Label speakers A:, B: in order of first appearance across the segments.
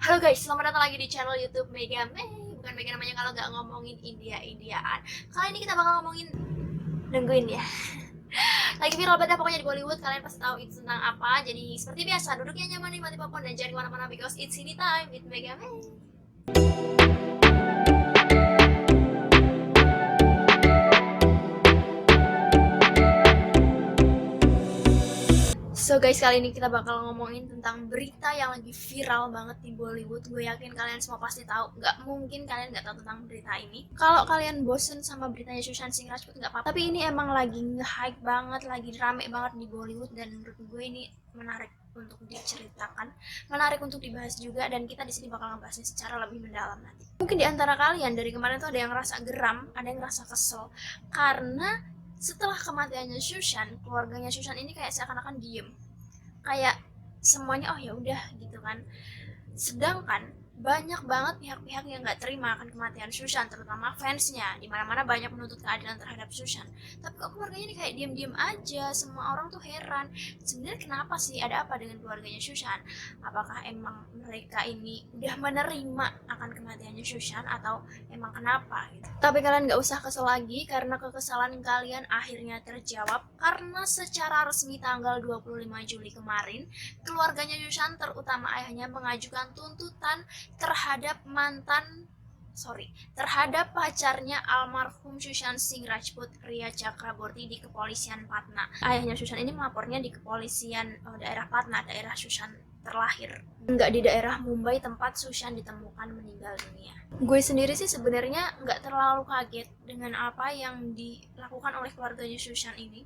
A: Halo guys, selamat datang lagi di channel YouTube Mega May. Bukan Mega namanya kalau nggak ngomongin India-Indiaan. Kali ini kita bakal ngomongin, nungguin ya. Lagi viral banget pokoknya di Bollywood. Kalian pasti tahu itu tentang apa. Jadi seperti biasa, duduknya nyaman, nikmati popcorn dan jangan kemana-mana because it's city time with Mega May. So guys, kali ini kita bakal ngomongin tentang berita yang lagi viral banget di Bollywood. Gue yakin kalian semua pasti tahu. Nggak mungkin kalian nggak tahu tentang berita ini. Kalau kalian bosen sama beritanya Sushant Singh Rajput nggak apa-apa. Tapi ini emang lagi nge-hype banget, lagi rame banget di Bollywood. Dan menurut gue ini menarik untuk diceritakan, menarik untuk dibahas juga. Dan kita di sini bakal ngebahasnya secara lebih mendalam nanti. Mungkin di antara kalian dari kemarin tuh ada yang ngerasa geram, ada yang ngerasa kesel. Karena setelah kematiannya Sushant, keluarganya Sushant ini kayak seakan-akan diem, kayak semuanya oh ya udah gitu kan. Sedangkan banyak banget pihak-pihak yang nggak terima akan kematian Sushant, terutama fansnya. Dimana-mana banyak menuntut keadilan terhadap Sushant. Tapi kok keluarganya ini kayak diem-diem aja, semua orang tuh heran. Sebenarnya kenapa sih, ada apa dengan keluarganya Sushant? Apakah emang mereka ini udah menerima akan kematiannya Sushant atau emang kenapa gitu? Tapi kalian nggak usah kesel lagi karena kekesalan kalian akhirnya terjawab, karena secara resmi tanggal 25 Juli kemarin keluarganya Sushant, terutama ayahnya, mengajukan tuntutan terhadap pacarnya almarhum Sushant Singh Rajput, Riya Chakraborty, di kepolisian Patna. Ayahnya Sushant ini melapornya di kepolisian daerah Patna, daerah Sushant terlahir, nggak di daerah Mumbai tempat Sushant ditemukan meninggal dunia. Gue sendiri sih sebenarnya nggak terlalu kaget dengan apa yang dilakukan oleh keluarganya Sushant ini,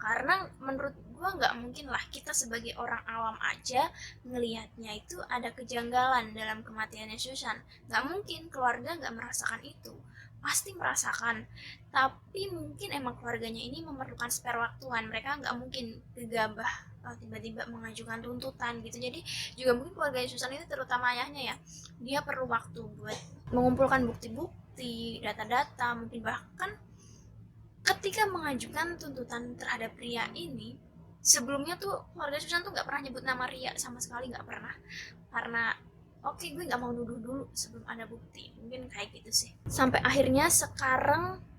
A: karena menurut gue nggak mungkin lah kita sebagai orang awam aja ngelihatnya itu ada kejanggalan dalam kematiannya Sushant. Nggak mungkin keluarga nggak merasakan itu, pasti merasakan. Tapi mungkin emang keluarganya ini memerlukan spare waktuan, mereka nggak mungkin gegabah tiba-tiba mengajukan tuntutan gitu. Jadi juga mungkin keluarga Sushant ini, terutama ayahnya ya, dia perlu waktu buat mengumpulkan bukti-bukti, data-data, mungkin bahkan ketika mengajukan tuntutan terhadap Ria ini, sebelumnya tuh keluarga Sushant tuh nggak pernah nyebut nama Ria sama sekali, nggak pernah. Karena oke, gue nggak mau nuduh dulu sebelum ada bukti, mungkin kayak gitu sih. Sampai akhirnya sekarang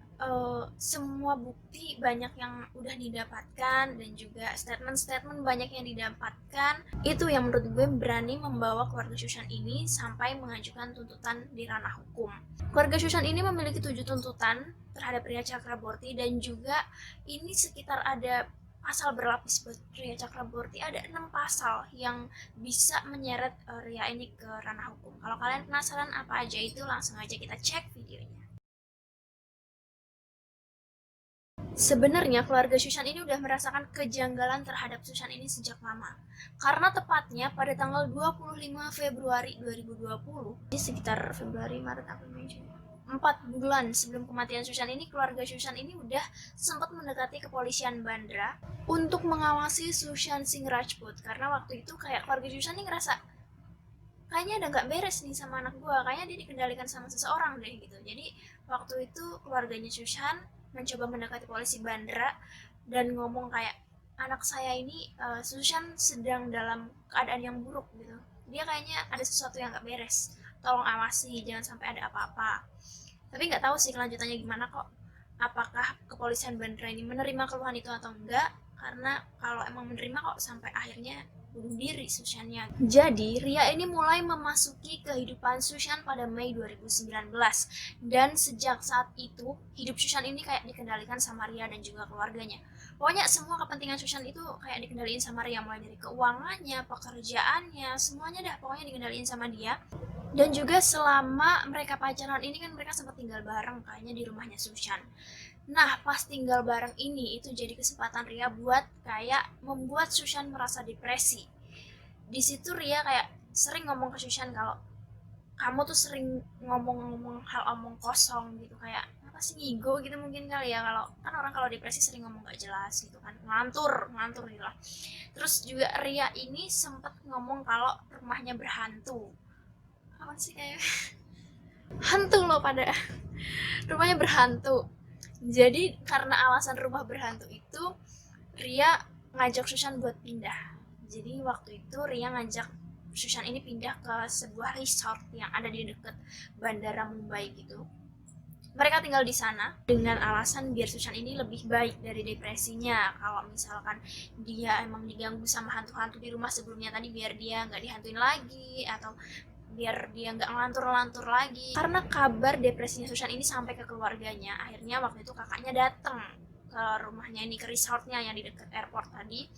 A: semua bukti banyak yang udah didapatkan, dan juga statement-statement banyak yang didapatkan. Itu yang menurut gue berani membawa keluarga Sushant ini sampai mengajukan tuntutan di ranah hukum. Keluarga Sushant ini memiliki 7 tuntutan terhadap Riya Chakraborty, dan juga ini sekitar ada pasal berlapis buat Riya Chakraborty. Ada 6 pasal yang bisa menyeret Riya ini ke ranah hukum. Kalau kalian penasaran apa aja itu, langsung aja kita cek videonya. Sebenarnya keluarga Sushant ini udah merasakan kejanggalan terhadap Sushant ini sejak lama. Karena tepatnya pada tanggal 25 Februari 2020, ini sekitar Februari, Maret, April, Mei, Juni, 4 bulan sebelum kematian Sushant ini, keluarga Sushant ini udah sempat mendekati kepolisian Bandra untuk mengawasi Sushant Singh Rajput. Karena waktu itu kayak keluarga Sushant ini ngerasa kayaknya ada nggak beres nih sama anak gua, kayaknya dia dikendalikan sama seseorang deh gitu. Jadi waktu itu keluarganya Sushant mencoba mendekati polisi Bandra dan ngomong kayak, anak saya ini Sushant sedang dalam keadaan yang buruk gitu, dia kayaknya ada sesuatu yang nggak beres, tolong awasi jangan sampai ada apa-apa. Tapi nggak tahu sih kelanjutannya gimana kok, apakah kepolisian Bandra ini menerima keluhan itu atau enggak, karena kalau emang menerima kok sampai akhirnya bunuh diri Sushantnya. Jadi Ria ini mulai memasuki kehidupan Sushant pada Mei 2019, dan sejak saat itu hidup Sushant ini kayak dikendalikan sama Ria dan juga keluarganya. Pokoknya semua kepentingan Sushant itu kayak dikendaliin sama Ria, mulai dari keuangannya, pekerjaannya, semuanya dah pokoknya dikendaliin sama dia. Dan juga selama mereka pacaran ini kan mereka sempat tinggal bareng kayaknya di rumahnya Sushant. Nah, pas tinggal bareng ini itu jadi kesempatan Ria buat kayak membuat Sushant merasa depresi. Di situ Ria kayak sering ngomong ke Sushant kalau, kamu tuh sering ngomong-ngomong hal omong kosong gitu, kayak apa sih, ngigo gitu mungkin kali ya. Kalau kan orang kalau depresi sering ngomong gak jelas gitu kan, ngantur gitu lah. Terus juga Ria ini sempat ngomong kalau rumahnya berhantu. Apa sih, kayak hantu loh pada rumahnya berhantu. Jadi karena alasan rumah berhantu itu, Ria ngajak Sushant buat pindah. Jadi waktu itu Ria ngajak Sushan ini pindah ke sebuah resort yang ada di dekat Bandara Mumbai gitu. Mereka tinggal di sana dengan alasan biar Sushan ini lebih baik dari depresinya. Kalau misalkan dia emang diganggu sama hantu-hantu di rumah sebelumnya tadi, biar dia nggak dihantuin lagi, atau biar dia nggak ngelantur-lantur lagi. Karena kabar depresinya Sushan ini sampai ke keluarganya, akhirnya waktu itu kakaknya datang ke rumahnya ini, ke resortnya yang di dekat airport tadi,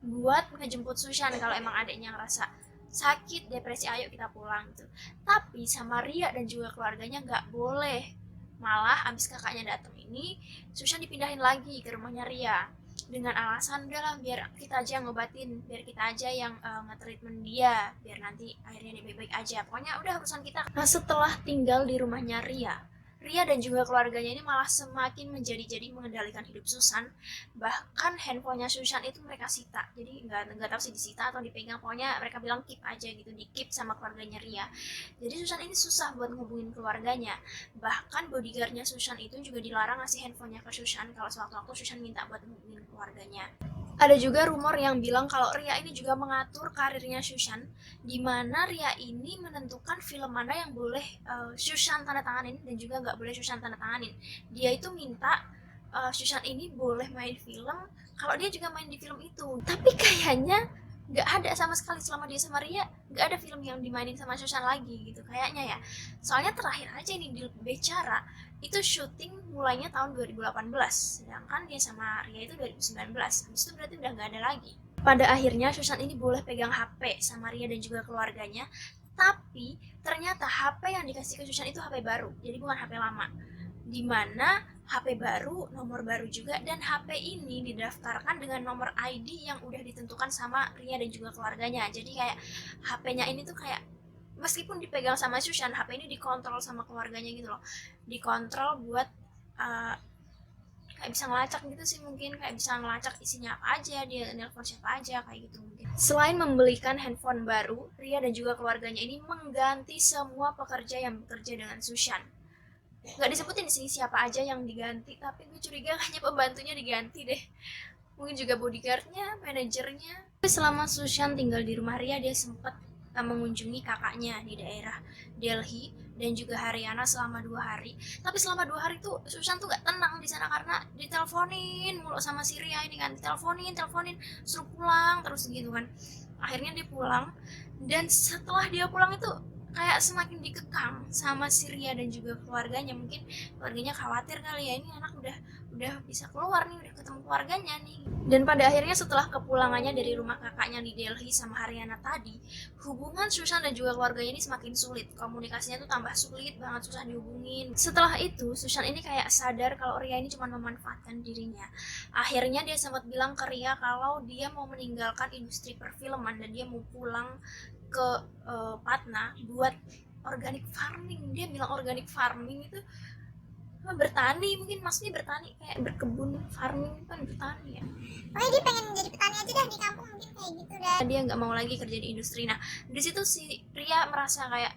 A: buat ngejemput Sushan kalau emang adiknya ngerasa sakit, depresi, ayo kita pulang gitu. Tapi sama Ria dan juga keluarganya nggak boleh. Malah abis kakaknya datang ini, Sushan dipindahin lagi ke rumahnya Ria dengan alasan udahlah biar kita aja ngobatin, biar kita aja yang nge-treatment dia, biar nanti akhirnya dia baik-baik aja. Pokoknya udah urusan kita. Nah, setelah tinggal di rumahnya Ria dan juga keluarganya ini malah semakin menjadi-jadi mengendalikan hidup Sushan. Bahkan handphonenya Sushan itu mereka sita. Jadi nggak tahu sih disita atau dipegang. Pokoknya mereka bilang keep aja gitu, di keep sama keluarganya Ria. Jadi Sushan ini susah buat ngehubungin keluarganya. Bahkan bodyguardnya Sushan itu juga dilarang ngasih handphonenya ke Sushan kalau sewaktu-waktu Sushan minta buat ngehubungin keluarganya. Ada juga rumor yang bilang kalau Ria ini juga mengatur karirnya Sushan, di mana Ria ini menentukan film mana yang boleh Sushan tanda tanganin dan juga nggak boleh Sushan tanda tanganin. Dia itu minta Sushan ini boleh main film kalau dia juga main di film itu. Tapi kayaknya nggak ada sama sekali selama dia sama Ria, nggak ada film yang dimainin sama Sushan lagi gitu kayaknya ya. Soalnya terakhir aja ini di Bicara itu syuting mulainya tahun 2018, sedangkan dia sama Ria itu 2019. Habis itu berarti udah nggak ada lagi. Pada akhirnya Sushan ini boleh pegang HP sama Ria dan juga keluarganya, tapi ternyata HP yang dikasih ke Sushan itu HP baru, jadi bukan HP lama. Dimana HP baru, nomor baru juga, dan HP ini didaftarkan dengan nomor ID yang udah ditentukan sama Ria dan juga keluarganya. Jadi kayak HP-nya ini tuh kayak meskipun dipegang sama Sushan, HP ini dikontrol sama keluarganya gitu loh. Dikontrol buat kayak bisa ngelacak gitu sih, mungkin kayak bisa ngelacak isinya apa aja, dia nelpon siapa aja, kayak gitu mungkin. Selain membelikan handphone baru, Ria dan juga keluarganya ini mengganti semua pekerja yang bekerja dengan Sushan. Nggak disebutin di sini siapa aja yang diganti, tapi gue curiga kayaknya pembantunya diganti deh. Mungkin juga bodyguardnya, manajernya. Selama Sushan tinggal di rumah Ria, dia sempat mengunjungi kakaknya di daerah Delhi dan juga Haryana selama 2 hari. Tapi selama 2 hari tuh Sushan tuh gak tenang di sana karena diteleponin mulu sama si Ria ini kan, diteleponin, suruh pulang terus gitu kan. Akhirnya dia pulang, dan setelah dia pulang itu kayak semakin dikekang sama si Ria dan juga keluarganya. Mungkin keluarganya khawatir kali ya, ini anak udah bisa keluar nih, udah ketemu keluarganya nih. Dan pada akhirnya setelah kepulangannya dari rumah kakaknya di Delhi sama Haryana tadi, hubungan Sushan dan juga keluarganya ini semakin sulit. Komunikasinya tuh tambah sulit banget, susah dihubungin. Setelah itu Sushan ini kayak sadar kalau Ria ini cuma memanfaatkan dirinya. Akhirnya dia sempat bilang ke Ria kalau dia mau meninggalkan industri perfilman dan dia mau pulang ke Patna buat organic farming. Dia bilang organic farming itu bertani, mungkin maksudnya bertani kayak berkebun, farming kan bertani ya.
B: Oh, dia pengen jadi petani aja dah di kampung mungkin kayak gitu dah.
A: Dia nggak mau lagi kerja di industri. Nah, di situ si Ria merasa kayak,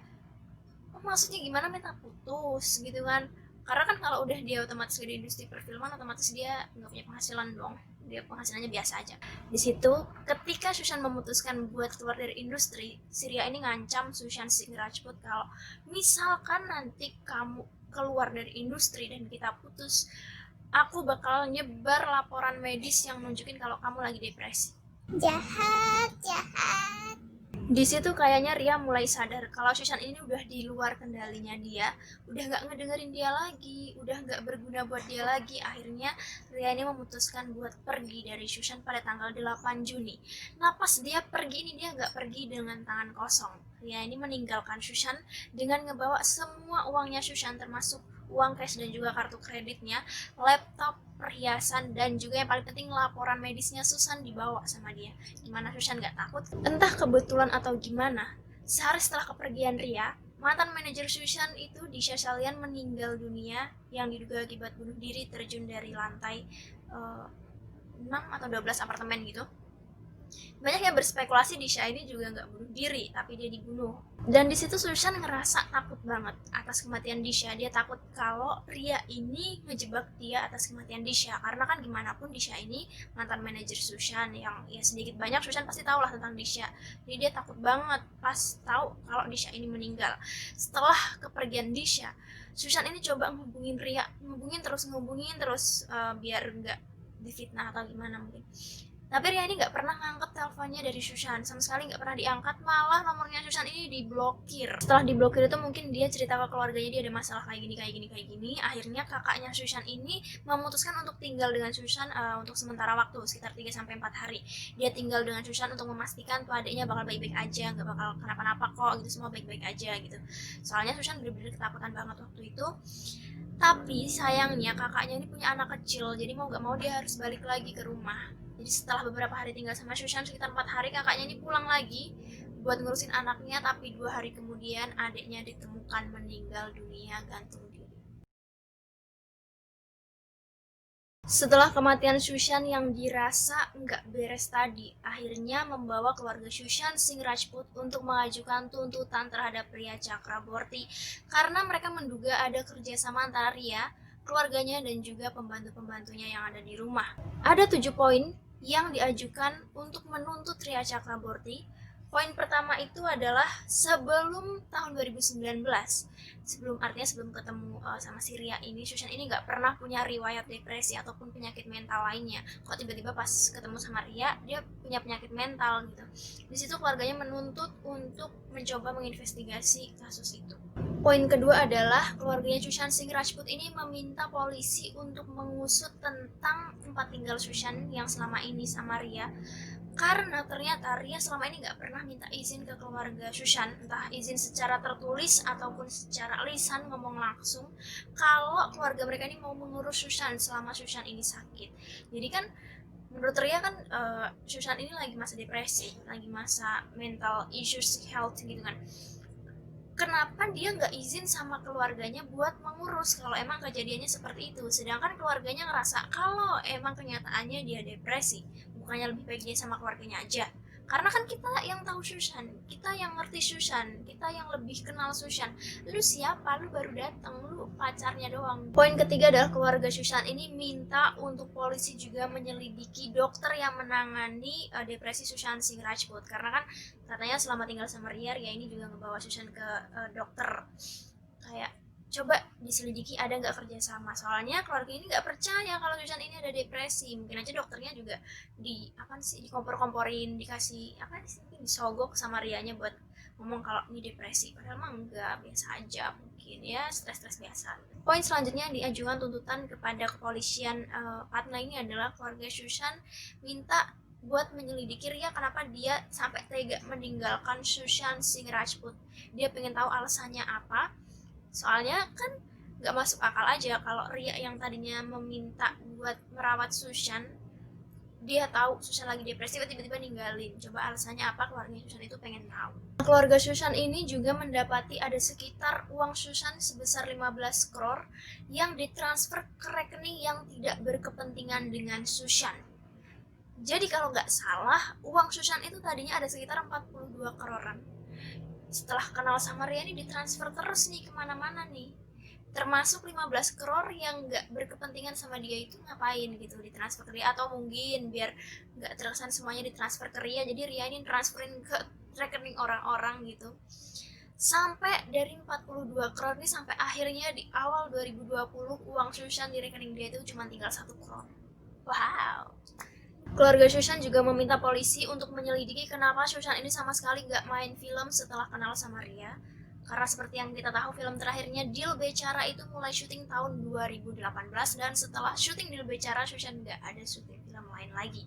A: oh, maksudnya gimana, minta putus gitu kan? Karena kan kalau udah dia otomatis di industri perfilman, otomatis dia nggak punya penghasilan dong. Dia penghasilannya biasa aja. Di situ, ketika Sushan memutuskan buat keluar dari industri, si Ria ini ngancam Sushan Singh Rajput kalau misalkan nanti kamu keluar dari industri dan kita putus, aku bakal nyebar laporan medis yang nunjukin kalau kamu lagi depresi.
B: Jahat.
A: Di situ kayaknya Ria mulai sadar kalau Sushan ini udah di luar kendalinya dia, udah nggak ngedengerin dia lagi, udah nggak berguna buat dia lagi. Akhirnya Ria ini memutuskan buat pergi dari Sushan pada tanggal 8 Juni. Nah, pas dia pergi ini, dia nggak pergi dengan tangan kosong. Ria ini meninggalkan Sushan dengan ngebawa semua uangnya Sushan, termasuk uang cash dan juga kartu kreditnya, laptop, perhiasan, dan juga yang paling penting laporan medisnya Sushan dibawa sama dia. Gimana Sushan gak takut? Entah kebetulan atau gimana, sehari setelah kepergian Ria, mantan manajer Sushan itu di Shashalian meninggal dunia yang diduga akibat bunuh diri terjun dari lantai 6 atau 12 apartemen gitu. Banyak yang berspekulasi Disha ini juga nggak bunuh diri, tapi dia dibunuh. Dan di situ Sushan ngerasa takut banget atas kematian Disha. Dia takut kalau Ria ini ngejebak dia atas kematian Disha, karena kan gimana pun Disha ini mantan manajer Sushan yang ya sedikit banyak Sushan pasti tahu lah tentang Disha. Jadi dia takut banget pas tahu kalau Disha ini meninggal. Setelah kepergian Disha, Sushan ini coba ngehubungin Ria, ngehubungin terus biar nggak difitnah atau gimana mungkin. Tapi Ria ini nggak pernah ngangkat teleponnya dari Sushan, sama sekali nggak pernah diangkat, malah nomornya Sushan ini diblokir. Setelah diblokir itu mungkin dia cerita ke keluarganya dia ada masalah kayak gini. Akhirnya kakaknya Sushan ini memutuskan untuk tinggal dengan Sushan untuk sementara waktu, sekitar 3-4 hari. Dia tinggal dengan Sushan untuk memastikan tuh adiknya bakal baik-baik aja, nggak bakal kenapa-napa kok, gitu, semua baik-baik aja gitu. Soalnya Sushan bener-bener ketakutan banget waktu itu. Tapi sayangnya kakaknya ini punya anak kecil, jadi mau gak mau dia harus balik lagi ke rumah. Jadi setelah beberapa hari tinggal sama Sushan, sekitar 4 hari, kakaknya ini pulang lagi buat ngurusin anaknya, tapi 2 hari kemudian adiknya ditemukan meninggal dunia gantung diri. Setelah kematian Sushan yang dirasa nggak beres tadi, akhirnya membawa keluarga Sushan Singh Rajput untuk mengajukan tuntutan terhadap Ria Chakraborty karena mereka menduga ada kerjasama antara Ria, keluarganya, dan juga pembantu-pembantunya yang ada di rumah. Ada 7 poin yang diajukan untuk menuntut Ria Chakraborty. Poin pertama itu adalah sebelum tahun 2019, sebelum ketemu sama si Ria ini, Sushan ini nggak pernah punya riwayat depresi ataupun penyakit mental lainnya. Kok tiba-tiba pas ketemu sama Ria, dia punya penyakit mental gitu. Di situ keluarganya menuntut untuk mencoba menginvestigasi kasus itu. Poin kedua adalah keluarganya Sushan Singh Rajput ini meminta polisi untuk mengusut tentang tempat tinggal Sushan yang selama ini sama Ria, karena ternyata Ria selama ini nggak pernah minta izin ke keluarga Sushan, entah izin secara tertulis ataupun secara lisan ngomong langsung kalau keluarga mereka ini mau mengurus Sushan selama Sushan ini sakit. Jadi kan menurut Ria kan Sushan ini lagi masa depresi, lagi masa mental issues health gitu kan. Kenapa dia nggak izin sama keluarganya buat mengurus kalau emang kejadiannya seperti itu, sedangkan keluarganya ngerasa kalau emang kenyataannya dia depresi, bukannya lebih baik dia sama keluarganya aja. Karena kan kita yang tahu Sushan, kita yang ngerti Sushan, kita yang lebih kenal Sushan. Lu siapa? Lu baru datang, lu pacarnya doang. Poin ketiga adalah keluarga Sushan ini minta untuk polisi juga menyelidiki dokter yang menangani depresi Sushan Singh Rajput, karena kan katanya selama tinggal sama Ria ini juga ngebawa Sushan ke dokter. Kayak coba diselidiki ada nggak kerjasama, soalnya keluarga ini nggak percaya kalau Sushan ini ada depresi. Mungkin aja dokternya juga dikompor-komporin, dikasih disogok sama Rianya buat ngomong kalau ini depresi, padahal mah enggak, biasa aja, mungkin ya stres-stres biasa. Poin selanjutnya diajukan tuntutan kepada kepolisian Patna ini adalah keluarga Sushan minta buat menyelidiki Ria kenapa dia sampai tega meninggalkan Sushan Singh Rajput. Dia pengen tahu alasannya apa. Soalnya kan nggak masuk akal aja kalau Ria yang tadinya meminta buat merawat Sushan, dia tahu Sushan lagi depresi tiba-tiba ninggalin. Coba alasannya apa, keluarga Sushan itu pengen tahu. Keluarga Sushan ini juga mendapati ada sekitar uang Sushan sebesar 15 crore yang ditransfer ke rekening yang tidak berkepentingan dengan Sushan. Jadi kalau nggak salah, uang Sushan itu tadinya ada sekitar 42 crore-an. Setelah kenal sama Ria ini ditransfer terus nih kemana-mana nih, termasuk 15 crore yang nggak berkepentingan sama dia itu ngapain gitu ditransfer ke Ria, atau mungkin biar nggak terkesan semuanya ditransfer ke Ria, jadi Ria ini transferin ke rekening orang-orang gitu. Sampai dari 42 crore ini sampai akhirnya di awal 2020 uang Sushan di rekening dia itu cuma tinggal 1 crore. Wow. Keluarga Sushan juga meminta polisi untuk menyelidiki kenapa Sushan ini sama sekali nggak main film setelah kenal sama Ria. Karena seperti yang kita tahu, film terakhirnya Dil Becara itu mulai syuting tahun 2018, dan setelah syuting Dil Becara, Sushan nggak ada syuting film lain lagi.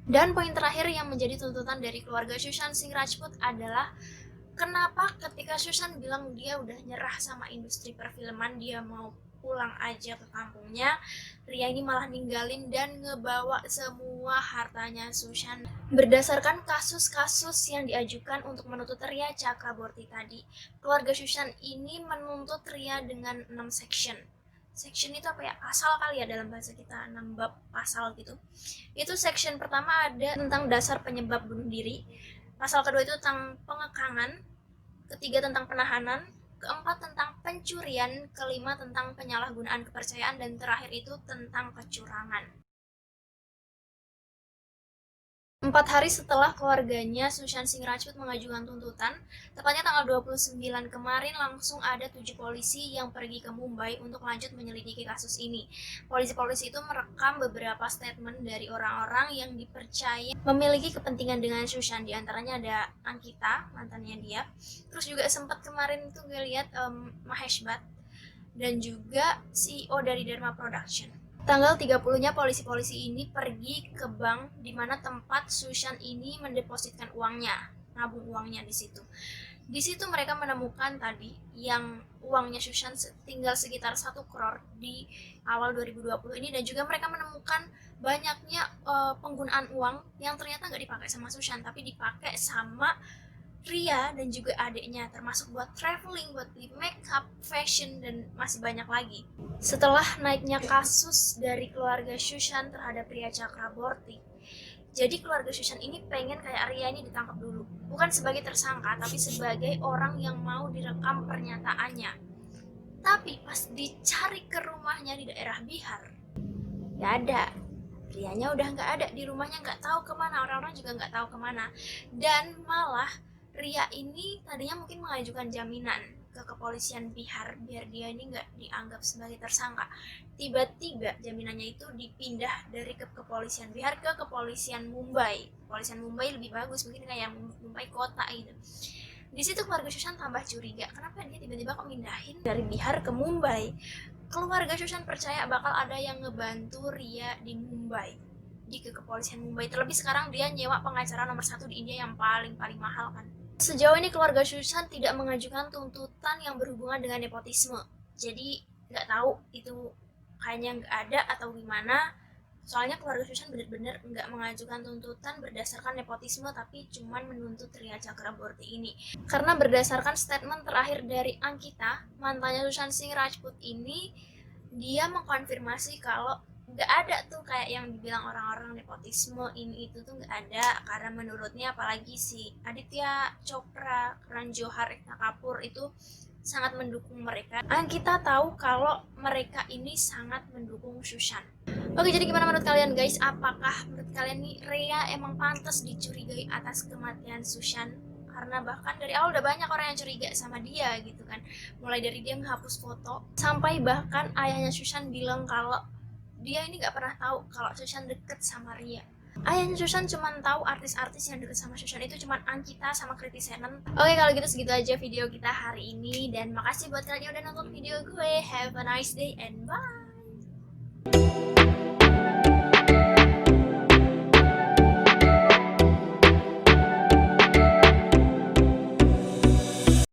A: Dan poin terakhir yang menjadi tuntutan dari keluarga Sushan Singh Rajput adalah kenapa ketika Sushan bilang dia udah nyerah sama industri perfilman, dia mau pulang aja ke kampungnya, Ria ini malah ninggalin dan ngebawa semua hartanya Sushan. Berdasarkan kasus-kasus yang diajukan untuk menuntut Ria Chakraborty tadi, keluarga Sushan ini menuntut Ria dengan 6 section. section itu apa ya, pasal kali ya dalam bahasa kita, 6 bab pasal gitu. Itu section pertama ada tentang dasar penyebab bunuh diri, pasal kedua itu tentang pengekangan, ketiga tentang penahanan, keempat tentang pencurian, kelima tentang penyalahgunaan kepercayaan, dan terakhir itu tentang kecurangan. 4 hari setelah keluarganya Sushant Singh Rajput mengajukan tuntutan, tepatnya tanggal 29 kemarin, langsung ada 7 polisi yang pergi ke Mumbai untuk lanjut menyelidiki kasus ini. Polisi-polisi itu merekam beberapa statement dari orang-orang yang dipercaya memiliki kepentingan dengan Sushant. Di antaranya ada Ankita, mantannya dia. Terus juga sempat kemarin itu gue lihat Mahesh Bhatt dan juga CEO dari Dharma Production. Tanggal 30-nya polisi-polisi ini pergi ke bank di mana tempat Sushant ini mendepositkan uangnya, nabung uangnya di situ. Di situ mereka menemukan tadi yang uangnya Sushant tinggal sekitar 1 crore di awal 2020 ini, dan juga mereka menemukan banyaknya penggunaan uang yang ternyata nggak dipakai sama Sushant tapi dipakai sama Ria dan juga adiknya, termasuk buat traveling, buat beli makeup, fashion, dan masih banyak lagi. Setelah naiknya kasus dari keluarga Sushant terhadap Ria Chakraborty, jadi keluarga Sushant ini pengen kayak Ria ini ditangkap dulu, bukan sebagai tersangka tapi sebagai orang yang mau direkam pernyataannya. Tapi pas dicari ke rumahnya di daerah Bihar, gak ada. Rianya udah gak ada di rumahnya, gak tahu kemana, orang-orang juga gak tahu kemana. Dan malah Ria ini tadinya mungkin mengajukan jaminan ke kepolisian Bihar biar dia ini nggak dianggap sebagai tersangka. Tiba-tiba jaminannya itu dipindah dari kepolisian Bihar ke kepolisian Mumbai. Kepolisian Mumbai lebih bagus, mungkin kayak Mumbai kota gitu. Di situ keluarga Sushant tambah curiga, kenapa dia tiba-tiba kok mindahin dari Bihar ke Mumbai. Keluarga Sushant percaya bakal ada yang ngebantu Ria di Mumbai, di kepolisian Mumbai. Terlebih sekarang dia nyewa pengacara nomor 1 di India yang paling mahal kan. Sejauh ini keluarga Sushant tidak mengajukan tuntutan yang berhubungan dengan nepotisme. Jadi nggak tahu itu kayaknya nggak ada atau gimana. Soalnya keluarga Sushant benar-benar nggak mengajukan tuntutan berdasarkan nepotisme, tapi cuman menuntut Ria Chakraborty ini. Karena berdasarkan statement terakhir dari Ankita, mantannya Sushant Singh Rajput ini, dia mengkonfirmasi kalau nggak ada tuh kayak yang dibilang orang-orang nepotisme ini itu tuh nggak ada, karena menurutnya apalagi si Aditya Chopra, Karan Johar, Ekta Kapoor itu sangat mendukung mereka. Kita tahu kalau mereka ini sangat mendukung Sushant. Oke, jadi gimana menurut kalian guys? Apakah menurut kalian nih Ria emang pantas dicurigai atas kematian Sushant? Karena bahkan dari awal udah banyak orang yang curiga sama dia gitu kan. Mulai dari dia menghapus foto, sampai bahkan ayahnya Sushant bilang kalau dia ini gak pernah tahu kalau Sushant deket sama Ria. Ayahnya Sushant cuma tahu artis-artis yang deket sama Sushant itu cuma Ankita sama Kriti Sanon. Oke, kalau gitu segitu aja video kita hari ini, dan makasih buat kalian yang udah nonton video gue. Have a nice day and bye.